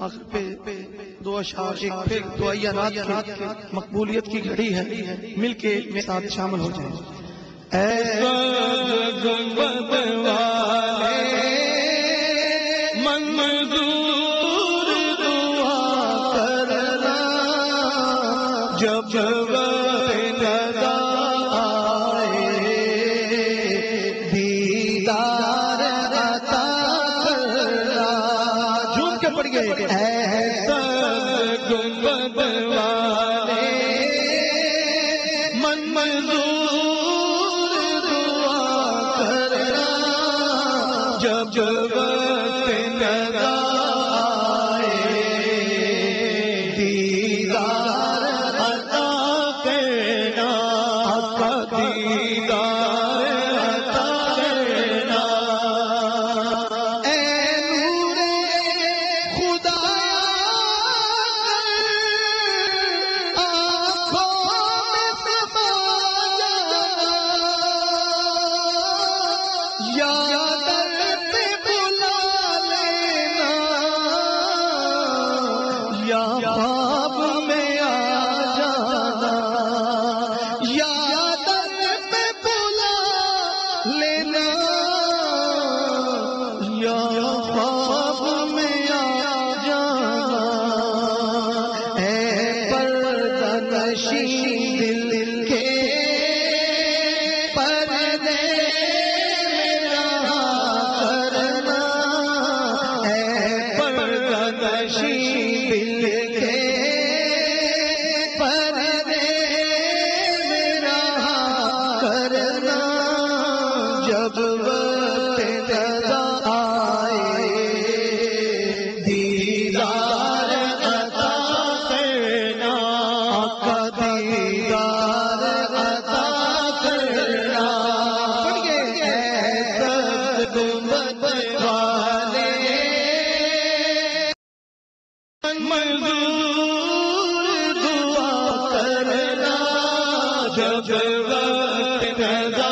آخر پہ دو اشعار ایک پھر دعائیہ رات کی مقبولیت کی گھڑی ہے، مل کے میرے ساتھ شامل ہو جائیں۔ اے گنبد والے منظور دعا کرنا، جب وقت ندا آئے دیدار عطا کرنا۔ جھوم کے پڑھیے گنبد والے منظور دعا کرنا، جب وقت ندا آئے دیدار عطا کرنا، آقا دیدار عطا کرنا۔ اے نور خدا خواب میں آ جانا، یا در پہ بلا لینا، یا خواب میں آ جانا۔ اے پردہ نشین دل کے پردے رہا کرنا، اے پردہ نشین جب وقت ندا آئے دیدار عطا کرنا، آقا دیدار عطا کرنا۔ پڑھیے گنبد والے منظور دعا کرنا، جب وقت ندا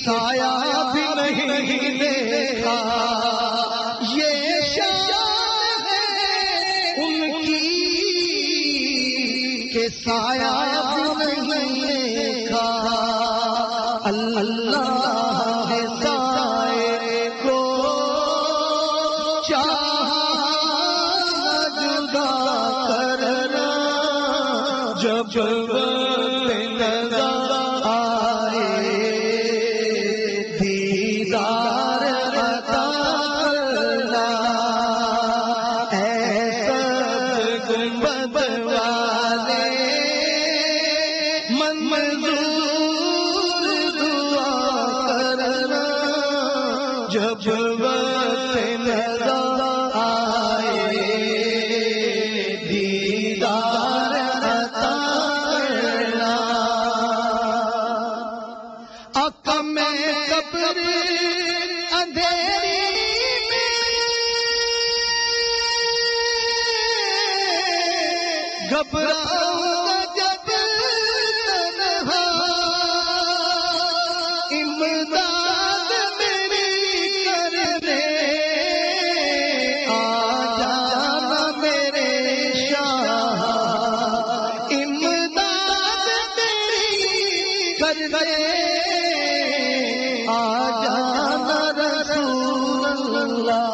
سایہ بھی نہیں دیکھا، یہ شان ہے ان کی کہ سایہ بھی نہیں دیکھا۔ اللہ ہے سائے کو چاہا جدا کرنا، جب وقت ندا دیدار عطا کرنا۔ ایسا گنبد والے منظور دعا کرنا، جب وقت ندا آئے دیدار عطا کرنا۔ آقا میں قبر اندھیری میں گھبراؤں جب تنہا، امداد میری کرنے آ جانا میرے شاہ، امداد میری کرنے آ جانا رسول اللہ،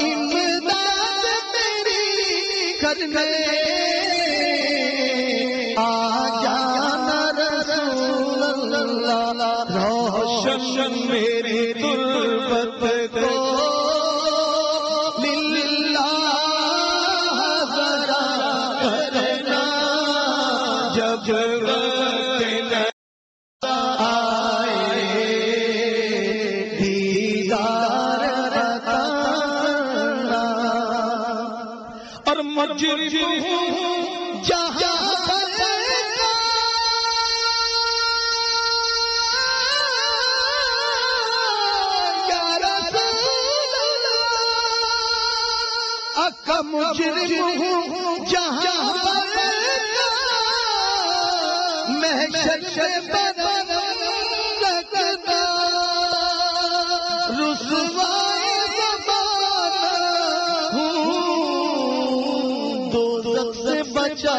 امداد میری کرنے آ جانا رسول اللہ۔ روشن میری تربت کو للہ ذرا کرنا، جب دیدار عطا مجرم ہوں جہاں پر یا رسول اللہ، اکا مجرم ہوں جہاں پر محشر سے بدن لگتا رسوائی زمانہ ہوں، دوزخ سے بچا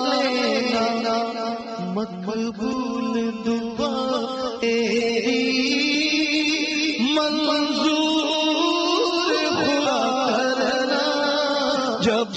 لینا مقبول دعا تیری، منظور خدا کرنا جب